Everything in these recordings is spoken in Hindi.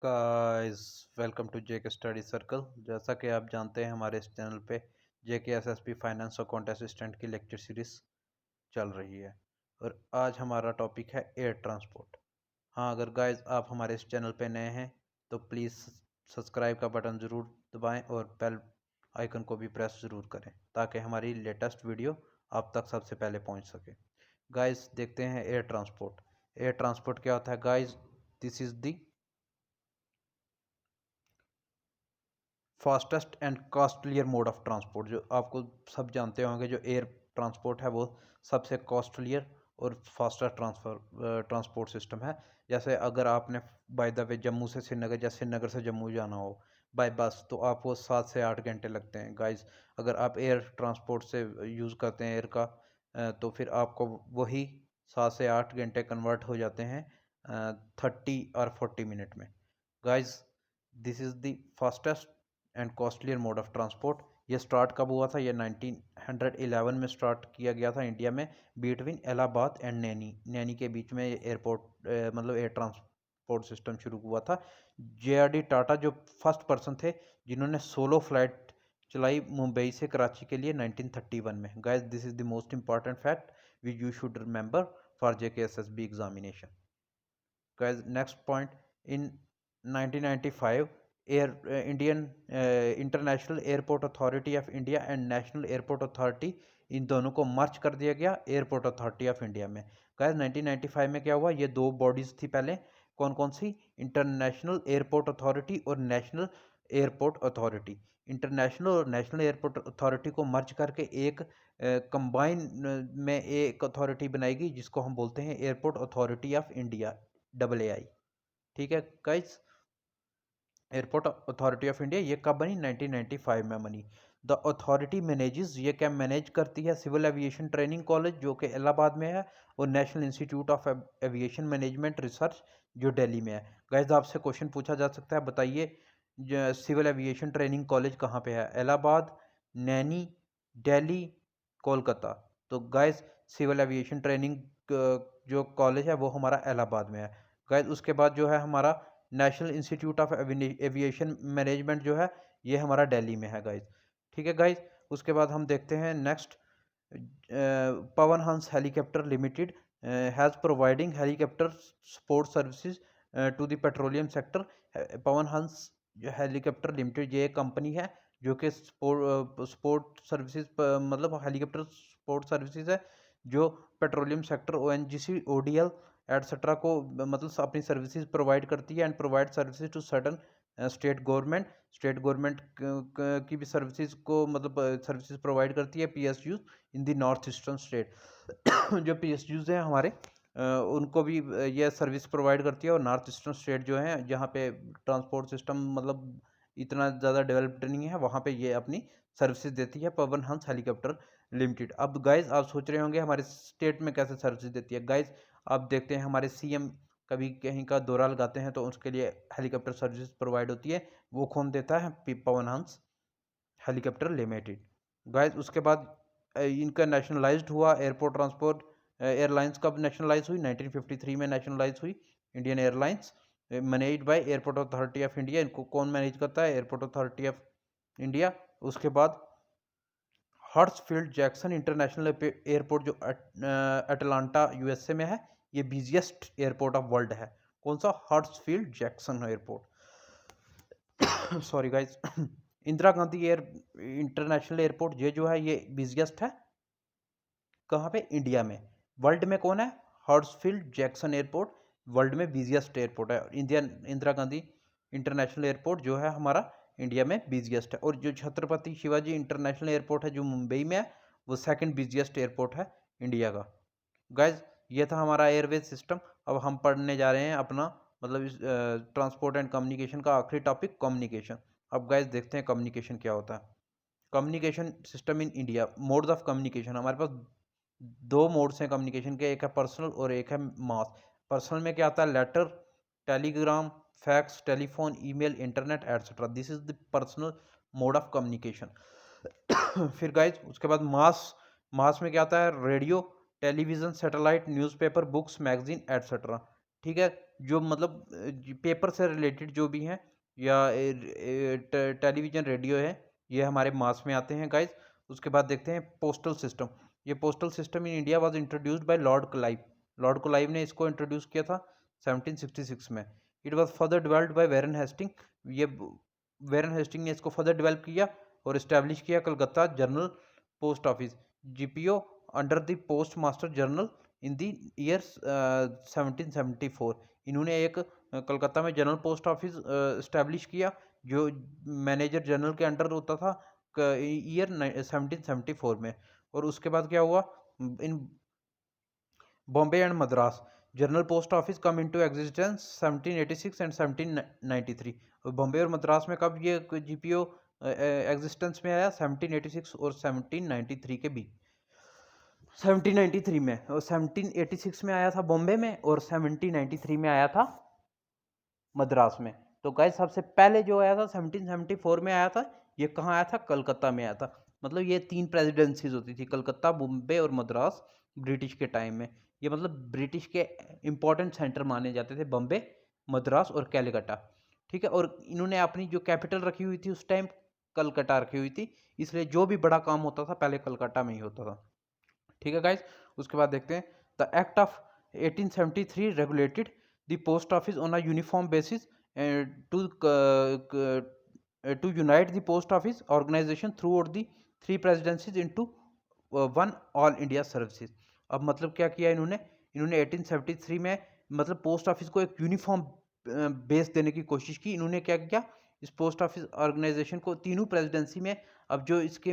Guys, welcome to JK study circle. जैसा कि आप जानते हैं, हमारे इस चैनल पे JK SSP finance account assistant की लेक्चर सीरीज चल रही है और आज हमारा टॉपिक है एयर ट्रांसपोर्ट। हाँ, अगर गाइस आप हमारे इस चैनल पे नए हैं तो प्लीज़ सब्सक्राइब का बटन ज़रूर दबाएं और बेल आइकन को भी प्रेस ज़रूर करें ताकि हमारी लेटेस्ट वीडियो आप तक सबसे पहले पहुंच सके। गाइस, देखते हैं एयर ट्रांसपोर्ट। एयर ट्रांसपोर्ट क्या होता है guys? This is the fastest and costlier mode of transport. जो आपको सब जानते होंगे, जो एयर ट्रांसपोर्ट है वो सबसे कॉस्टलियर और फास्टर ट्रांसपोर्ट सिस्टम है। जैसे अगर आपने बाय द वे जम्मू से श्रीनगर या श्रीनगर से जम्मू जाना हो बाय बस, तो आपको 7 से 8 घंटे लगते हैं गाइस। अगर आप एयर ट्रांसपोर्ट से यूज़ करते हैं एयर का, तो फिर आपको वही 7 से 8 घंटे कन्वर्ट हो जाते हैं 30 और 40 मिनट में। Guys, this is the fastest and costlier mode of transport. ये स्टार्ट कब हुआ था? ये 1911 में स्टार्ट किया गया था इंडिया में, बिटवीन इलाहाबाद एंड नैनी। नैनी के बीच में एयरपोर्ट मतलब एयर ट्रांसपोर्ट सिस्टम शुरू हुआ था। JRD टाटा जो फर्स्ट पर्सन थे जिन्होंने सोलो फ्लाइट चलाई मुंबई से कराची के लिए 1931 में। Guys, this is the most important fact which you should remember for JKSSB examination. Guys, next point, in 1995 Indian international airport authority of India and national airport authority, इन दोनों को मर्ज कर दिया गया एयरपोर्ट अथॉरिटी ऑफ इंडिया में। गाइस, 1995 में क्या हुआ? ये दो बॉडीज थी पहले, कौन कौन सी? इंटरनेशनल एयरपोर्ट अथॉरिटी और नेशनल एयरपोर्ट अथॉरिटी। इंटरनेशनल और नेशनल एयरपोर्ट अथॉरिटी को मर्ज करके एक कंबाइन में एक अथॉरिटी बनाएगी जिसको हम बोलते हैं airport authority of India, AAI। ठीक है guys, airport authority of India ये कब बनी? 1995 में बनी। द अथॉरिटी मैनेजेस, ये क्या मैनेज करती है? सिविल एविएशन ट्रेनिंग कॉलेज जो कि इलाहाबाद में है, और national institute of aviation management research जो दिल्ली में है। गाइस, आपसे क्वेश्चन पूछा जा सकता है, बताइए सिविल एविएशन ट्रेनिंग कॉलेज कहाँ पे है? इलाहाबाद, नैनी, दिल्ली, कोलकाता। तो गाइस, सिविल एविएशन ट्रेनिंग जो कॉलेज है वो हमारा इलाहाबाद में है। गाइस, उसके बाद जो है हमारा national institute of aviation management जो है ये हमारा दिल्ली में है गाइस। ठीक है गाइस, उसके बाद हम देखते हैं next. Pawan Hans helicopter limited has providing helicopter support services to the petroleum sector. Pawan Hans helicopter limited ये एक कंपनी है जो कि सपोर्ट सर्विसेज मतलब हेलीकॉप्टर सपोर्ट सर्विसेज है, जो petroleum sector, ONGC, ODL etcetera को मतलब अपनी सर्विसेज प्रोवाइड करती है and provide services to certain state government की भी सर्विसेज को मतलब सर्विसेज प्रोवाइड करती है PSUs in the north eastern state. जो PSUs हैं हमारे, उनको भी यह सर्विस प्रोवाइड करती है। और नॉर्थ ईस्टर्न स्टेट जो है जहाँ पे ट्रांसपोर्ट सिस्टम मतलब इतना ज़्यादा डेवलप्ड नहीं है, वहाँ पे ये अपनी सर्विसेज देती है पवन हंस हेलीकॉप्टर लिमिटेड। अब गाइज, आप सोच रहे होंगे हमारे स्टेट में कैसे सर्विस देती है। गाइज, आप देखते हैं हमारे CM कभी कहीं का दौरा लगाते हैं तो उसके लिए हेलीकॉप्टर सर्विस प्रोवाइड होती है। वो कौन देता है? पवन हंस हेलीकॉप्टर लिमिटेड। गाइज, उसके बाद इनका नेशनलाइज्ड हुआ एयरपोर्ट ट्रांसपोर्ट एयरलाइंस। कब नेशनलाइज हुई? 1953 में नेशनलाइज हुई Indian airlines, manage by airport authority of India. इनको कौन मैनेज करता है? Airport authority of India. उसके बाद हर्ट्सफील्ड जैक्सन इंटरनेशनल एयरपोर्ट जो अटलांटा USA में है, ये बिजिएस्ट एयरपोर्ट ऑफ वर्ल्ड है। कौन सा? Hartsfield Jackson airport. Sorry guys. Indira Gandhi international airport ये जो है ये बिजिएस्ट है कहाँ पे? इंडिया में। वर्ल्ड में कौन है? हर्ट्सफील्ड जैक्सन एयरपोर्ट वर्ल्ड में बिजिएस्ट एयरपोर्ट है। इंदिरा गांधी इंटरनेशनल एयरपोर्ट जो है हमारा इंडिया में बिजिएस्ट है। और जो छत्रपति शिवाजी इंटरनेशनल एयरपोर्ट है जो मुंबई में है, वो सेकंड बिजिएस्ट एयरपोर्ट है इंडिया का। गाइज, ये था हमारा एयरवेज सिस्टम। अब हम पढ़ने जा रहे हैं अपना मतलब इस ट्रांसपोर्ट एंड कम्युनिकेशन का आखिरी टॉपिक, कम्युनिकेशन। अब गाइज देखते हैं कम्युनिकेशन क्या होता है। Communication system in India, modes of communication. हमारे पास दो मोड्स हैं कम्युनिकेशन के, एक है पर्सनल और एक है मास। पर्सनल में क्या आता है? Letter, telegram, fax, telephone, email, internet etcetera. This is the personal mode of communication. फिर गाइज उसके बाद मास। मास में क्या आता है? Radio, television, satellite, newspaper, books, magazine etcetera. ठीक है जो मतलब पेपर से रिलेटेड जो भी हैं या टेलीविज़न रेडियो है, ये हमारे मास में आते हैं गाइज। उसके बाद देखते हैं पोस्टल सिस्टम। ये postal system in India was introduced by Lord Clive. Lord Clive ने इसको इंट्रोड्यूस किया था 1766 में। It was further developed by Warren Hasting. ये वेरन हेस्टिंग ने इसको फर्दर डेवलप किया और इस्टेब्लिश किया Calcutta general post office, GPO, under the post master general in the year 1774। इन्होंने एक कलकत्ता में जनरल पोस्ट ऑफिस इस्टेब्लिश किया जो मैनेजर जनरल के अंडर होता था ईयर 1774 में। और उसके बाद क्या हुआ, in Bombay and Madras general post office come into existence 1786 and 1793। Bombay और मद्रास में कब ये जीपीओ एग्जिस्टेंस में आया, 1786 और 1793 के बीच। 1793 में और 1786 में आया था बॉम्बे में और 1793 में आया था मद्रास में। तो गाइस सबसे पहले जो आया था 1774 में आया था, ये कहाँ आया था, कलकत्ता में आया था। मतलब ये 3 प्रेसिडेंसीज होती थी, कलकत्ता, बॉम्बे और मद्रास, ब्रिटिश के टाइम में। ये मतलब ब्रिटिश के इंपॉर्टेंट सेंटर माने जाते थे बॉम्बे, मद्रास और कैलकटा। ठीक है, और इन्होंने अपनी जो कैपिटल रखी हुई थी उस टाइम कलकत्ता रखी हुई थी, इसलिए जो भी बड़ा काम होता था पहले कलकत्ता में ही होता था। ठीक है गाइज, उसके बाद देखते हैं the act of 1873 regulated the post office on a uniform basis to to unite the post office organisation throughout the 3 presidencies into one all India services. अब मतलब क्या किया इन्होंने, 1873 में मतलब पोस्ट ऑफिस को एक यूनिफॉर्म बेस देने की कोशिश की। इन्होंने क्या किया, इस पोस्ट ऑफिस ऑर्गेनाइजेशन को तीनों प्रेसिडेंसी में, अब जो इसके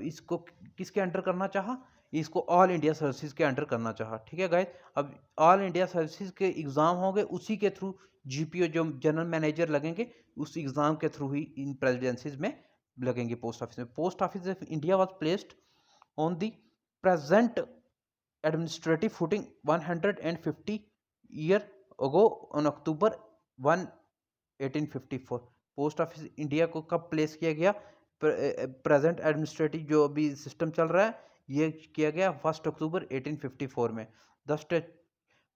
इसको किसके अंडर करना चाहा, इसको ऑल इंडिया सर्विसेज के अंडर करना चाहा। ठीक है गाइस, अब ऑल इंडिया सर्विसेज के एग्ज़ाम होंगे, उसी के थ्रू जीपीओ जो जनरल मैनेजर लगेंगे उस एग्ज़ाम के थ्रू ही इन प्रेसिडेंसीज में लगेंगे पोस्ट ऑफिस में। Post office of India was placed on the present administrative footing 150 year ago on October 1 1854। Post office India को कब प्लेस किया गया, प्रेजेंट एडमिनिस्ट्रेटिव जो अभी सिस्टम चल रहा है ये किया गया 1 अक्टूबर 1854 में।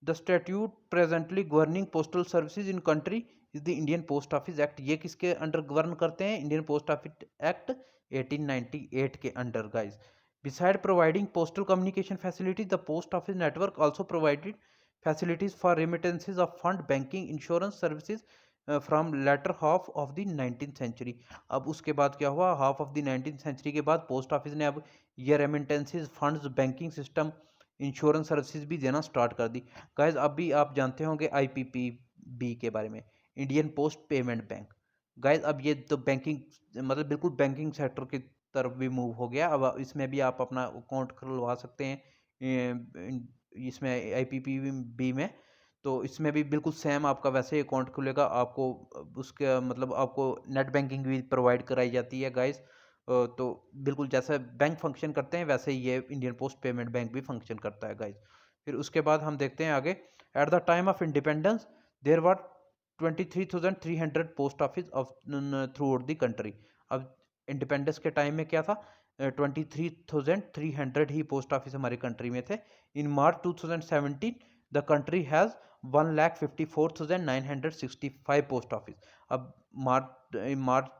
The statute presently governing postal services in country is the Indian post office act. ये किसके अंडर गवर्न करते हैं, इंडियन पोस्ट ऑफिस एक्ट 1898 के under guys. Beside providing postal communication facilities, the post office network also provided facilities for remittances of fund, banking, insurance services from latter half of the 19th century। अब उसके बाद क्या हुआ, half of the 19th century के बाद पोस्ट ऑफिस ने अब ये remittances, funds, banking system, insurance services भी देना स्टार्ट कर दी। गाइज अभी आप जानते होंगे आईपीपीबी के बारे में, Indian post payment bank. Guys अब ये तो बैंकिंग मतलब बिल्कुल बैंकिंग सेक्टर की तरफ भी मूव हो गया। अब इसमें भी आप अपना अकाउंट खुलवा सकते हैं इसमें आईपीपीबी में। तो इसमें भी बिल्कुल सेम आपका वैसे ही अकाउंट खुलेगा, आपको उसके मतलब आपको नेट बैंकिंग भी प्रोवाइड कराई जाती है गाइस। तो बिल्कुल जैसा बैंक फंक्शन करते हैं वैसे ही ये इंडियन पोस्ट पेमेंट बैंक भी फंक्शन करता है गाइस। फिर उसके बाद हम देखते हैं आगे, at the time of independence there were 23,300 post office of throughout the country. अब इंडिपेंडेंस के टाइम में क्या था, 23,300 ही पोस्ट ऑफिस हमारी कंट्री में थे। In March 2017 the country has 1,54,965 post office. अब मार्च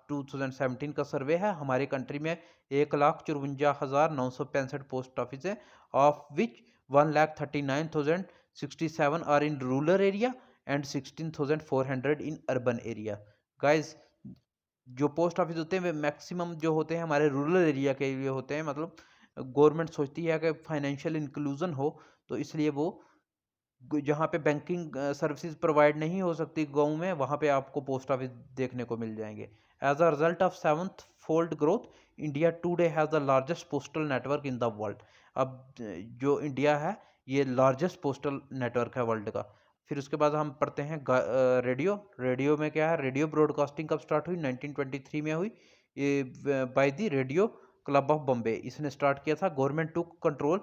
2017 का सर्वे है, हमारे कंट्री में 1,54,965 पोस्ट ऑफिस है, of which 1,39,067 are in rural area and 16,400 in urban area. Guys जो पोस्ट ऑफिस होते हैं वे मैक्सिमम जो होते हैं हमारे रूरल एरिया के लिए होते हैं। मतलब गवर्नमेंट सोचती है कि फाइनेंशियल इंक्लूजन हो, तो इसलिए वो जहाँ पे बैंकिंग सर्विसेज प्रोवाइड नहीं हो सकती गाँव में, वहाँ पे आपको पोस्ट ऑफिस देखने को मिल जाएंगे। As a result of 7th fold growth, India today has the largest postal network in the world. अब जो इंडिया है ये लार्जेस्ट पोस्टल नेटवर्क है वर्ल्ड का। फिर उसके बाद हम पढ़ते हैं रेडियो। रेडियो में क्या है, रेडियो ब्रॉडकास्टिंग कब स्टार्ट हुई, 1923 में हुई, ये by the radio club of Bombay, इसने स्टार्ट किया था। Government to control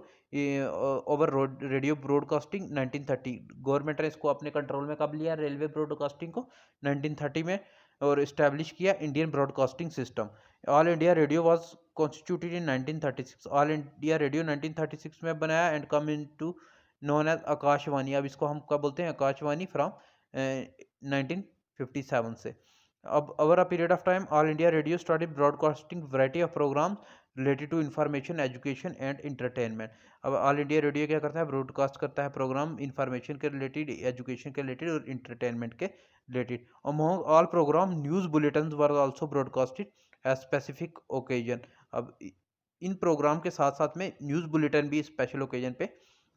over radio broadcasting 1930। Government ने इसको अपने कंट्रोल में कब लिया, रेलवे ब्रॉडकास्टिंग को 1930 में, और इस्टेब्लिश किया Indian broadcasting system. All India radio was constituted in 1936। All India radio 1936 में बनाया and come in to known as Akashvani. अब इसको हम कब बोलते हैं? आकाशवाणी फ्रॉम 1957 से। अब over a period of time all India radio started broadcasting variety of programme related to information, education and entertainment. अब ऑल इंडिया रेडियो क्या करता है? ब्रॉडकास्ट करता है प्रोग्राम इन्फॉर्मेशन के रिलेटेड, एजुकेशन के रिलेटेड और इंटरटेनमेंट के related. Among all programme news bulletin were also broadcasted as specific occasion. अब इन प्रोग्राम के साथ साथ में न्यूज़ बुलेटिन भी स्पेशल ओकेजन पे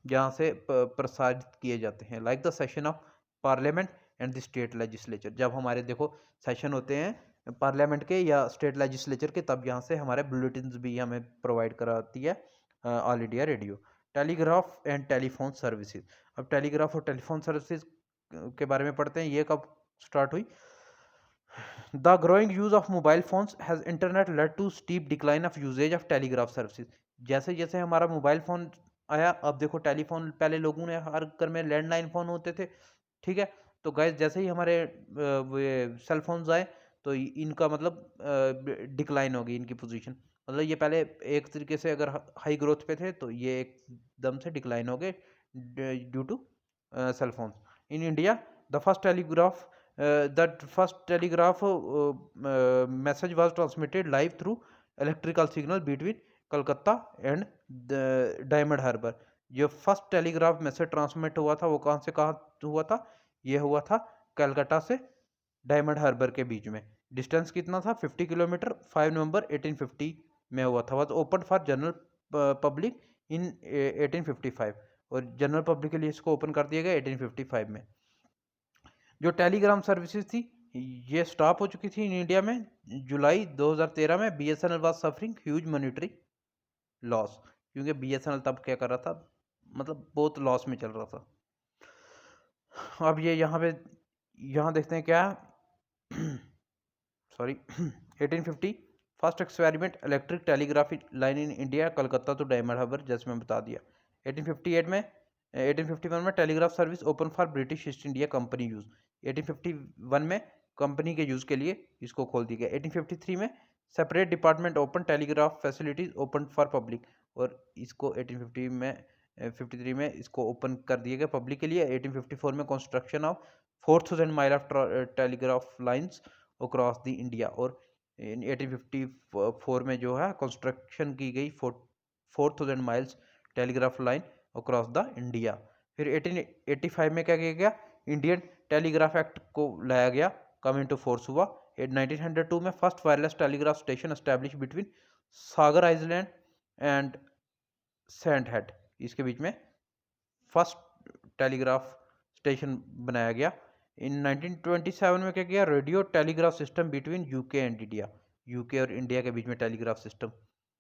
जहाँ से प्रसारित किए जाते हैं। Like the session of parliament and the state legislature. जब हमारे देखो सेशन होते हैं पार्लियामेंट के या स्टेट लेजिस्लेचर के, तब यहाँ से हमारे बुलेटिन्स भी हमें प्रोवाइड कराती है all India radio. Telegraph and telephone services. अब टेलीग्राफ और टेलीफोन सर्विसेज के बारे में पढ़ते हैं। ये कब स्टार्ट हुई? The growing use of mobile phones has internet led to steep decline of usage of telegraph services। जैसे जैसे हमारा मोबाइल फ़ोन आया, अब देखो टेलीफोन, पहले लोगों ने हर घर में लैंडलाइन फ़ोन होते थे, ठीक है। तो गाइस जैसे ही हमारे वे सेल फोन्स आए तो इनका मतलब डिक्लाइन हो गई इनकी पोजीशन। मतलब ये पहले एक तरीके से अगर हाई ग्रोथ पे थे, तो ये एकदम से डिक्लाइन हो गए due to cell phones. In India the first telegraph that first telegraph message was transmitted live through electrical signal between Calcutta and Diamond Harbour. जो फर्स्ट टेलीग्राफ मैसेज ट्रांसमिट हुआ था वो कहाँ से कहाँ हुआ था? ये हुआ था कलकत्ता से डायमंड हार्बर के बीच में। डिस्टेंस कितना था? 50 किलोमीटर। 5 नवंबर 1850 में हुआ था। Was open for general public in 1855, और जनरल पब्लिक के लिए इसको ओपन कर दिया गया 1855 में। जो टेलीग्राम सर्विसेज थी ये स्टॉप हो चुकी थी इन इंडिया में जुलाई 2013 में। BSNL was suffering huge monetary loss, क्योंकि बीएसएनएल तब क्या कर रहा था? मतलब बहुत लॉस में चल रहा था। अब ये यहाँ देखते हैं क्या sorry 1850 first experiment electric telegraphy line in India, Calcutta to Diamond Harbour, जैसे मैं बता दिया। 1858 में 1851 में telegraph service open for British East India company use. 1851 में कंपनी के यूज के लिए इसको खोल दिया गया। 1853 में separate department open telegraph facilities open for public, और इसको 1850 में 53 में इसको ओपन कर दिया गया पब्लिक के लिए। 1854 में construction of 4000 mile of telegraph lines across the India, और 1854 में जो है कंस्ट्रक्शन की गई 4000 miles telegraph line across the India. फिर 1885 में क्या किया गया? इंडियन टेलीग्राफ एक्ट को लाया गया, कम इनटू फोर्स हुआ। 1902 में first wireless telegraph station establish between Sagar island and sand head, इसके बीच में फर्स्ट टेलीग्राफ स्टेशन बनाया गया। इन 1927 में क्या किया? Radio telegraph system between UK and India, UK और इंडिया के बीच में टेलीग्राफ सिस्टम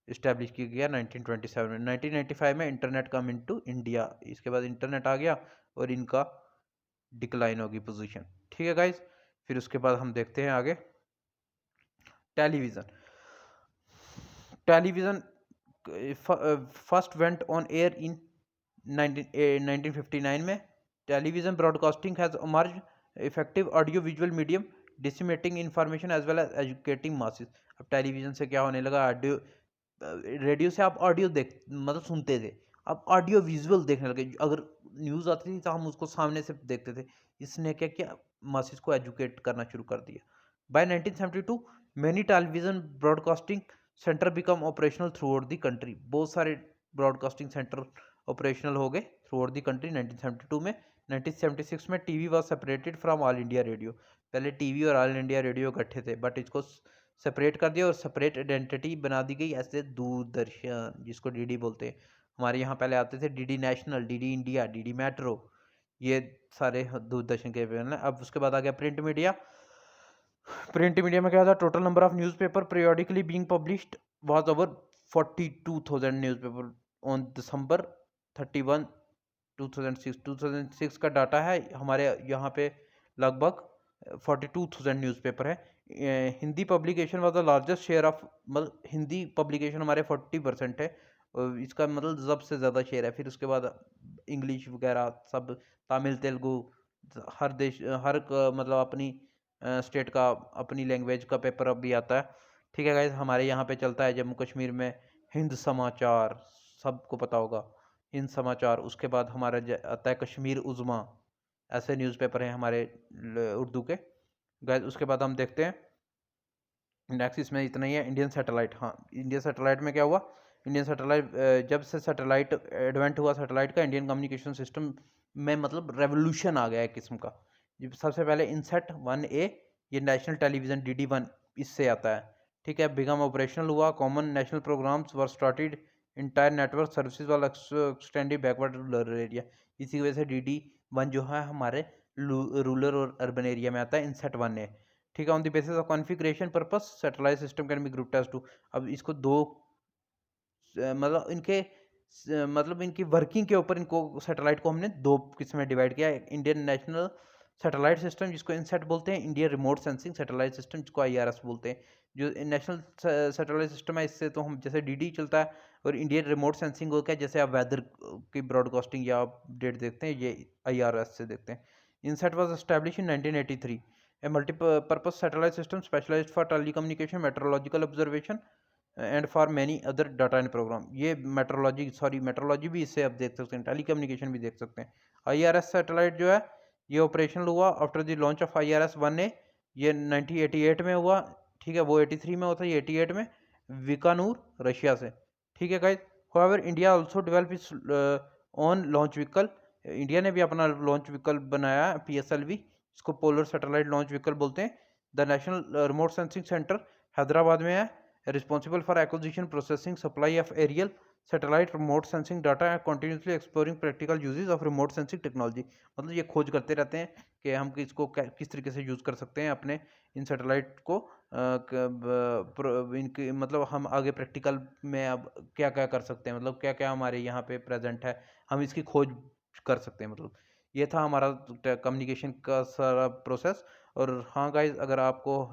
इस्टेब्लिश किया गया 1927 में। 1995 में इंटरनेट कम इनटू इंडिया, इसके बाद इंटरनेट आ गया और इनका डिक्लाइन होगी पोजीशन, ठीक है गाइज। फिर उसके बाद हम देखते हैं आगे television. Television first went on air in 1959 में। Television broadcasting has emerged effective audio visual medium disseminating information as well as educating masses. अब टेलीविज़न से क्या होने लगा? ऑडियो, रेडियो से आप ऑडियो देख मतलब सुनते थे, अब ऑडियो विजुअल देखने लगे। अगर न्यूज़ आती थी तो हम उसको सामने से देखते थे। इसने क्या किया? मासेस को एजुकेट करना शुरू कर दिया। By 1972 many television broadcasting centre become operational throughout the country. बहुत सारे ब्रॉडकास्टिंग सेंटर ऑपरेशनल हो गए थ्रू आउट द कंट्री 1972 में। 1976 में TV was separated from all India radio. पहले टीवी और ऑल इंडिया रेडियो इकट्ठे थे, बट इसको सेपरेट कर दिया और सेपरेट आइडेंटिटी बना दी गई, ऐसे दूरदर्शन जिसको डीडी बोलते हैं। हमारे यहाँ पहले आते थे DD national, DD India, DD metro, ये सारे दूरदर्शन के चैनल हैं। अब उसके बाद आ गया प्रिंट मीडिया। प्रिंट मीडिया में क्या था? Total number of newspaper periodically being published was over 42,000 newspaper on December 31 2006 का डाटा है हमारे यहाँ पे लगभग 42,000 न्यूज़पेपर है। Hindi publication was the largest share of, मतलब हिंदी पब्लिकेशन हमारे 40% है, इसका मतलब सबसे ज़्यादा शेयर है। फिर उसके बाद इंग्लिश वगैरह सब, तमिल तेलुगु, हर देश मतलब अपनी स्टेट का अपनी लैंग्वेज का पेपर अब भी आता है, ठीक है गाइज। हमारे यहाँ पे चलता है जम्मू कश्मीर में हिंद समाचार, सबको पता होगा, हिंद समाचार, उसके बाद हमारा आता है कश्मीर उज़्मा, ऐसे न्यूज़पेपर हैं हमारे उर्दू के। गाइस उसके बाद हम देखते हैं नेक्स्ट, इसमें इतना ही है। इंडियन सैटेलाइट, हाँ इंडियन सैटेलाइट में क्या हुआ, इंडियन सैटेलाइट जब से सैटेलाइट एडवेंट हुआ सैटेलाइट का, इंडियन कम्युनिकेशन सिस्टम में मतलब रेवोल्यूशन आ गया है किस्म का। सबसे पहले इनसेट 1A, ये नेशनल टेलीविज़न DD1 इससे आता है, ठीक है। बिगम ऑपरेशनल हुआ, common national programmes were started, entire network services वाला एक्सटेंडेड बैकवर्ड रूरल एरिया। इसी की वजह से DD1 जो है हमारे रूरल और अर्बन एरिया में आता है, इनसेट 1A, ठीक है। On the basis of configuration purpose satellite system can be group test to. अब इसको दो मतलब इनके मतलब इनकी वर्किंग के ऊपर इनको सैटेलाइट को हमने दो किस्म में डिवाइड किया है। इंडियन नेशनल सैटेलाइट सिस्टम जिसको इनसेट बोलते हैं, Indian remote sensing satellite system जिसको IRS बोलते हैं। जो नेशनल सैटेलाइट सिस्टम है इससे तो हम जैसे DD चलता है, और इंडियन रिमोट सेंसिंग हो गया जैसे आप वेदर की ब्रॉडकास्टिंग या अपडेट देखते हैं, ये IRS से देखते हैं। INSAT was establish in 1983, a multipurpose satellite system specialised for telecommunication, metrological observation and for many other data and programme. ये मेट्रोलॉजी भी इससे आप देख सकते हैं, टेलीकम्युनिकेशन भी देख सकते हैं। IRS सैटेलाइट जो है ये ऑपरेशनल हुआ after the launch of IRS 1A, ये 1988 में हुआ, ठीक है। वो 83 में होता है, ये 88 में, विकानूर रशिया से, ठीक है guys. However India also develop its own launch vehicle, India ने भी अपना लॉन्च व्हीकल बनाया PSLV, इसको पोलर सैटेलाइट लॉन्च व्हीकल बोलते हैं। The national remote sensing centre Hyderabad में है, responsible for acquisition, processing, supply of aerial satellite remote sensing data and continuously exploring practical uses of remote sensing technology। मतलब ये खोज करते रहते हैं कि हम इसको किस तरीके से यूज़ कर सकते हैं अपने इन सैटेलाइट को, इनके मतलब हम आगे प्रैक्टिकल में अब क्या क्या कर सकते हैं, मतलब क्या क्या हमारे यहाँ पे प्रेजेंट है, हम इसकी खोज कर सकते हैं। मतलब ये था हमारा कम्युनिकेशन का सारा प्रोसेस। और हाँ गाइज, अगर आपको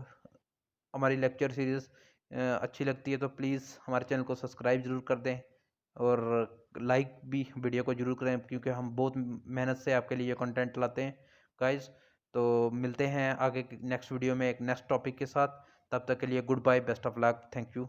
हमारी लेक्चर सीरीज़ अच्छी लगती है तो प्लीज़ हमारे चैनल को सब्सक्राइब ज़रूर कर दें, और लाइक भी वीडियो को ज़रूर करें, क्योंकि हम बहुत मेहनत से आपके लिए कंटेंट लाते हैं गाइस। तो मिलते हैं आगे नेक्स्ट वीडियो में एक नेक्स्ट टॉपिक के साथ, तब तक के लिए good bye, best of luck, thank you.